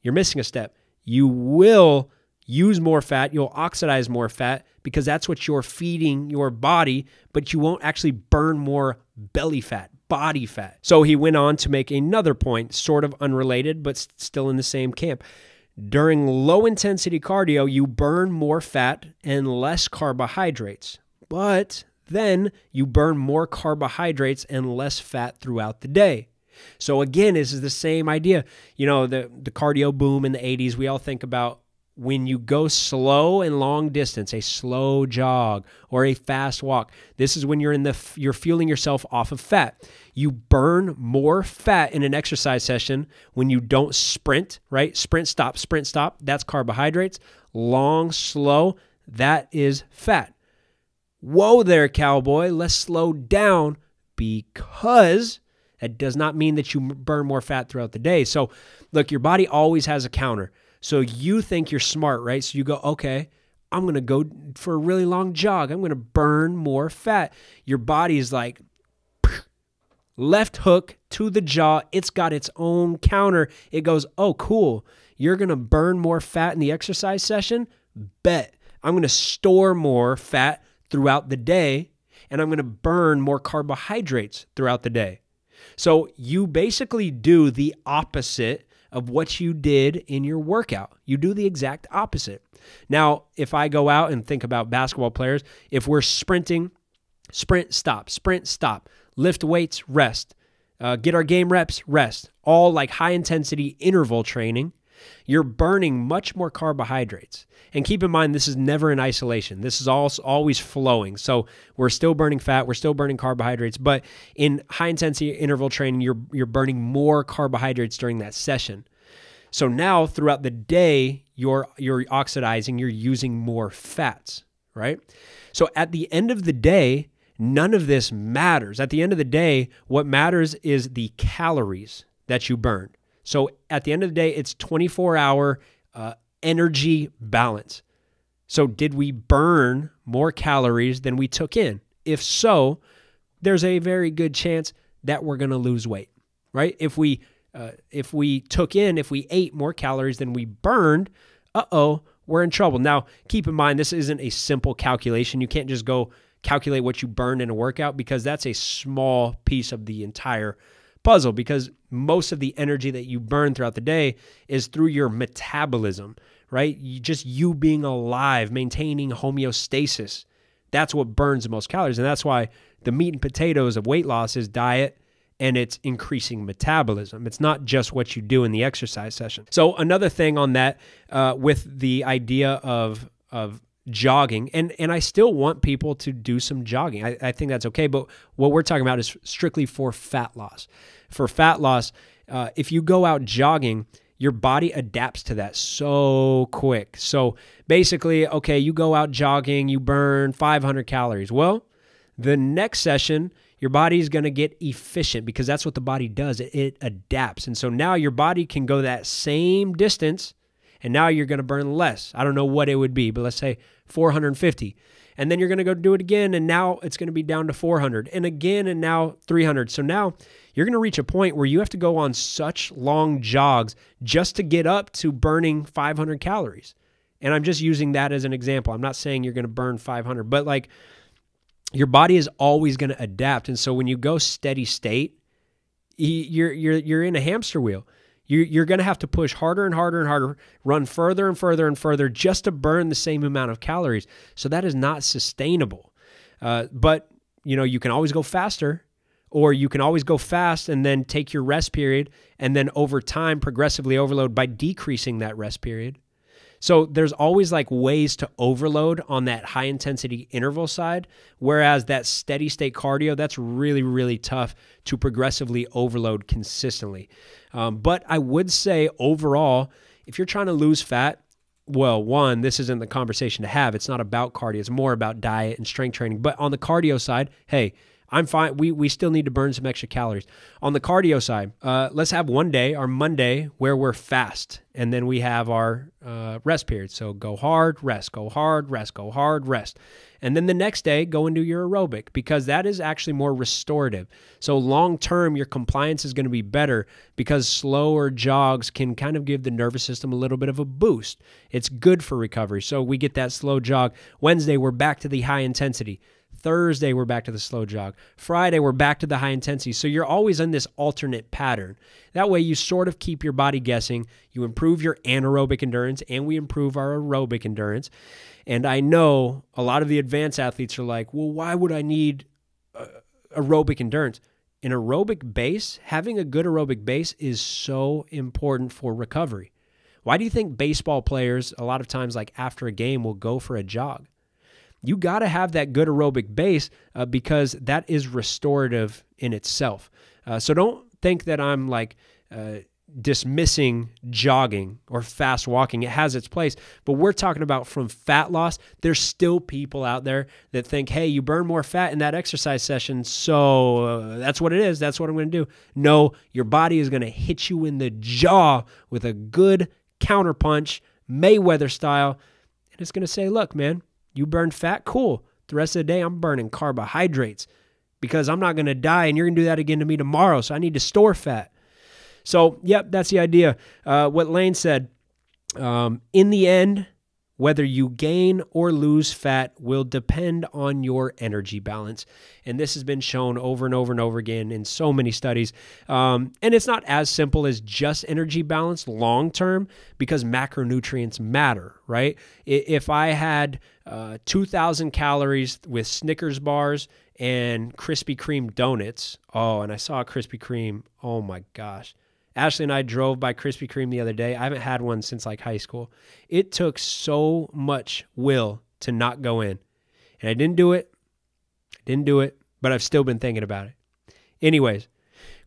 you're missing a step. You will use more fat, you'll oxidize more fat because that's what you're feeding your body, but you won't actually burn more belly fat, body fat. So he went on to make another point, sort of unrelated, but still in the same camp. During low-intensity cardio, you burn more fat and less carbohydrates, but then you burn more carbohydrates and less fat throughout the day. So again, this is the same idea. You know, the cardio boom in the 80s, we all think about when you go slow and long distance, a slow jog or a fast walk, this is when you're fueling yourself off of fat. You burn more fat in an exercise session when you don't sprint, right? Sprint, stop, that's carbohydrates. Long, slow, that is fat. Whoa there, cowboy, let's slow down because that does not mean that you burn more fat throughout the day. So look, your body always has a counter. So you think you're smart, right? So you go, okay, I'm going to go for a really long jog. I'm going to burn more fat. Your body is like, left hook to the jaw. It's got its own counter. It goes, oh, cool. You're going to burn more fat in the exercise session? Bet. I'm going to store more fat throughout the day, and I'm going to burn more carbohydrates throughout the day. So you basically do the opposite of what you did in your workout. You do the exact opposite. Now, if I go out and think about basketball players, if we're sprinting, sprint, stop, lift weights, rest, get our game reps, rest, all like high intensity interval training, you're burning much more carbohydrates. And keep in mind, this is never in isolation. This is always flowing. So we're still burning fat, we're still burning carbohydrates, but in high intensity interval training, you're burning more carbohydrates during that session. So now throughout the day, you're oxidizing, you're using more fats, right? So at the end of the day, none of this matters. At the end of the day, what matters is the calories that you burn. So at the end of the day, it's 24-hour energy balance. So did we burn more calories than we took in? If so, there's a very good chance that we're going to lose weight, right? If we ate more calories than we burned, we're in trouble. Now, keep in mind, this isn't a simple calculation. You can't just go calculate what you burned in a workout because that's a small piece of the entire puzzle, because most of the energy that you burn throughout the day is through your metabolism, right? You being alive, maintaining homeostasis. That's what burns the most calories. And that's why the meat and potatoes of weight loss is diet and it's increasing metabolism. It's not just what you do in the exercise session. So another thing on that with the idea of jogging, and I still want people to do some jogging. I think that's okay, but what we're talking about is strictly for fat loss. For fat loss, if you go out jogging, your body adapts to that so quick. So basically, okay, you go out jogging, you burn 500 calories. Well, the next session, your body is going to get efficient because that's what the body does. It adapts. And so now your body can go that same distance, and now you're going to burn less. I don't know what it would be, but let's say 450. And then you're going to go do it again, and now it's going to be down to 400. And again, and now 300. So now you're going to reach a point where you have to go on such long jogs just to get up to burning 500 calories. And I'm just using that as an example. I'm not saying you're going to burn 500, but like your body is always going to adapt. And so when you go steady state, you're in a hamster wheel. You're going to have to push harder and harder and harder, run further and further and further just to burn the same amount of calories. So that is not sustainable. But you can always go faster, or you can always go fast and then take your rest period and then over time progressively overload by decreasing that rest period. So there's always like ways to overload on that high intensity interval side, whereas that steady state cardio, that's really, really tough to progressively overload consistently. But I would say overall, if you're trying to lose fat, well, one, this isn't the conversation to have. It's not about cardio. It's more about diet and strength training. But on the cardio side, hey, I'm fine. We still need to burn some extra calories. On the cardio side, let's have one day, our Monday, where we're fast, and then we have our rest period. So go hard, rest, go hard, rest, go hard, rest. And then the next day, go and do your aerobic, because that is actually more restorative. So long-term, your compliance is going to be better because slower jogs can kind of give the nervous system a little bit of a boost. It's good for recovery. So we get that slow jog. Wednesday, we're back to the high intensity. Thursday, we're back to the slow jog. Friday, we're back to the high intensity. So you're always in this alternate pattern. That way, you sort of keep your body guessing. You improve your anaerobic endurance, and we improve our aerobic endurance. And I know a lot of the advanced athletes are like, well, why would I need aerobic endurance? An aerobic base, having a good aerobic base is so important for recovery. Why do you think baseball players, a lot of times, like after a game, will go for a jog? You got to have that good aerobic base because that is restorative in itself. So don't think that I'm like dismissing jogging or fast walking. It has its place, but we're talking about from fat loss. There's still people out there that think, hey, you burn more fat in that exercise session, so that's what it is. That's what I'm going to do. No, your body is going to hit you in the jaw with a good counterpunch, Mayweather style, and it's going to say, look, man, you burned fat? Cool. The rest of the day, I'm burning carbohydrates because I'm not going to die, and you're going to do that again to me tomorrow, so I need to store fat. So, yep, that's the idea. What Lane said, in the end, whether you gain or lose fat will depend on your energy balance. And this has been shown over and over and over again in so many studies. And it's not as simple as just energy balance long term, because macronutrients matter, right? If I had 2,000 calories with Snickers bars and Krispy Kreme donuts, and I saw a Krispy Kreme, oh my gosh. Ashley and I drove by Krispy Kreme the other day. I haven't had one since like high school. It took so much will to not go in. And I didn't do it. But I've still been thinking about it. Anyways,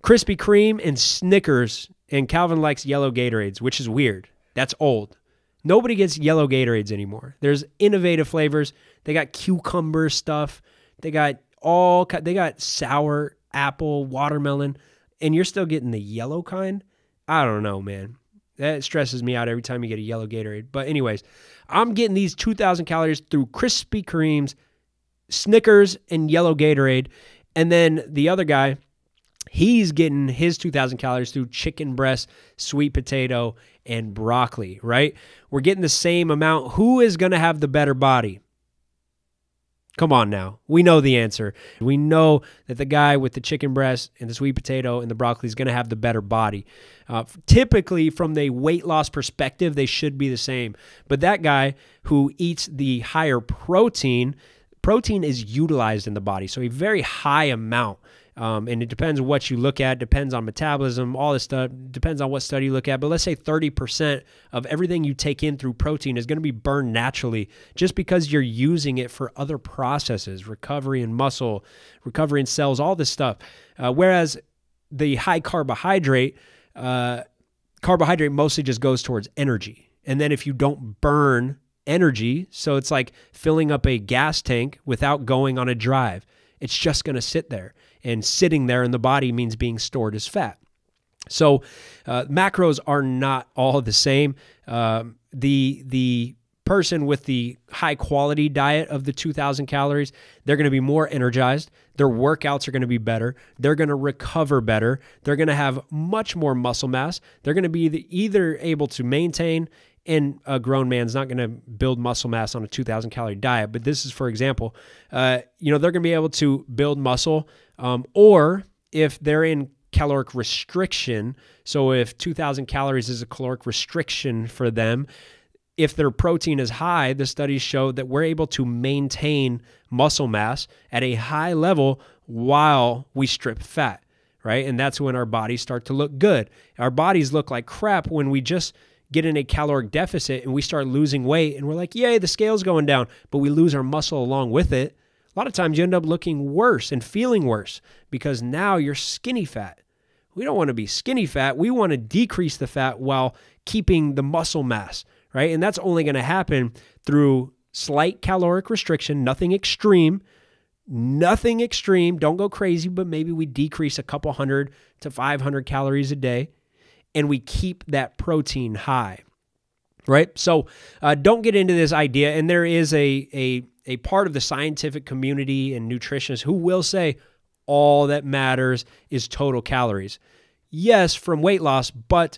Krispy Kreme and Snickers, and Calvin likes yellow Gatorades, which is weird. That's old. Nobody gets yellow Gatorades anymore. There's innovative flavors. They got cucumber stuff. They got sour, apple, watermelon. And you're still getting the yellow kind? I don't know, man. That stresses me out every time you get a yellow Gatorade. But anyways, I'm getting these 2,000 calories through Krispy Kremes, Snickers, and yellow Gatorade. And then the other guy, he's getting his 2,000 calories through chicken breast, sweet potato, and broccoli, right? We're getting the same amount. Who is going to have the better body? Come on now. We know the answer. We know that the guy with the chicken breast and the sweet potato and the broccoli is going to have the better body. Typically, from the weight loss perspective, they should be the same. But that guy who eats the higher protein is utilized in the body. So a very high amount. And it depends on what you look at, depends on metabolism, all this stuff, depends on what study you look at. But let's say 30% of everything you take in through protein is going to be burned naturally just because you're using it for other processes, recovery in muscle, recovery in cells, all this stuff. Whereas the high carbohydrate mostly just goes towards energy. And then if you don't burn energy, so it's like filling up a gas tank without going on a drive, it's just going to sit there. And sitting there in the body means being stored as fat. So macros are not all the same. The person with the high quality diet of the 2,000 calories, they're going to be more energized. Their workouts are going to be better. They're going to recover better. They're going to have much more muscle mass. They're going to be either able to maintain, and a grown man's not going to build muscle mass on a 2,000 calorie diet. But this is, for example, they're going to be able to build muscle, or if they're in caloric restriction, so if 2,000 calories is a caloric restriction for them, if their protein is high, the studies show that we're able to maintain muscle mass at a high level while we strip fat, right? And that's when our bodies start to look good. Our bodies look like crap when we just get in a caloric deficit and we start losing weight and we're like, yay, the scale's going down, but we lose our muscle along with it. A lot of times you end up looking worse and feeling worse because now you're skinny fat. We don't want to be skinny fat. We want to decrease the fat while keeping the muscle mass, right? And that's only going to happen through slight caloric restriction, nothing extreme. Don't go crazy, but maybe we decrease a couple 100 to 500 calories a day and we keep that protein high, right? So don't get into this idea. And there is a part of the scientific community and nutritionists who will say all that matters is total calories. Yes, from weight loss, but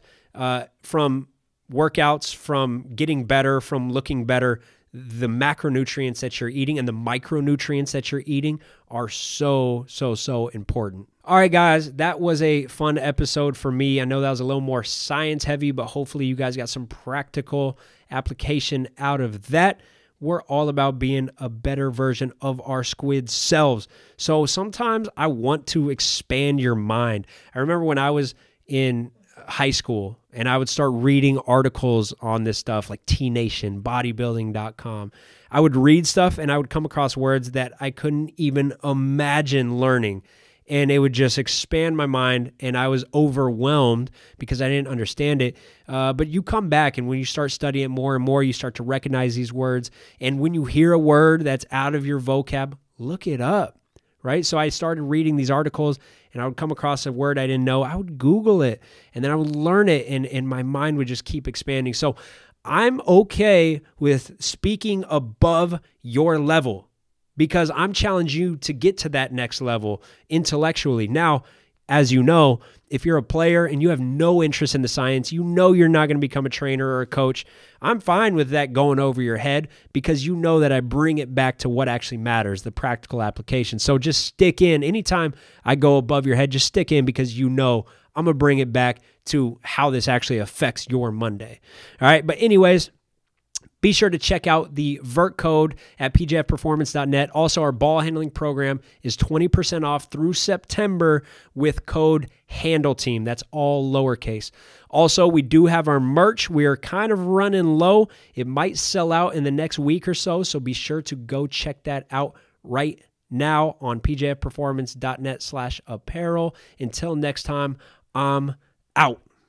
from workouts, from getting better, from looking better, the macronutrients that you're eating and the micronutrients that you're eating are so important. All right, guys, that was a fun episode for me. I know that was a little more science heavy, but hopefully you guys got some practical application out of that. We're all about being a better version of our squid selves. So sometimes I want to expand your mind. I remember when I was in high school and I would start reading articles on this stuff like T-Nation, bodybuilding.com. I would read stuff and I would come across words that I couldn't even imagine learning. And it would just expand my mind, and I was overwhelmed because I didn't understand it. But you come back, and when you start studying it more and more, you start to recognize these words. And when you hear a word that's out of your vocab, look it up, right? So I started reading these articles, and I would come across a word I didn't know. I would Google it, and then I would learn it, and my mind would just keep expanding. So I'm okay with speaking above your level, because I'm challenging you to get to that next level intellectually. Now, as you know, if you're a player and you have no interest in the science, you know you're not going to become a trainer or a coach, I'm fine with that going over your head because you know that I bring it back to what actually matters, the practical application. So just stick in. Anytime I go above your head, just stick in because you know I'm going to bring it back to how this actually affects your Monday. All right, but anyways, be sure to check out the Vertcode at pjfperformance.net. Also, our ball handling program is 20% off through September with code HANDLETEAM. That's all lowercase. Also, we do have our merch. We are kind of running low. It might sell out in the next week or so, so be sure to go check that out right now on pjfperformance.net/apparel. Until next time, I'm out.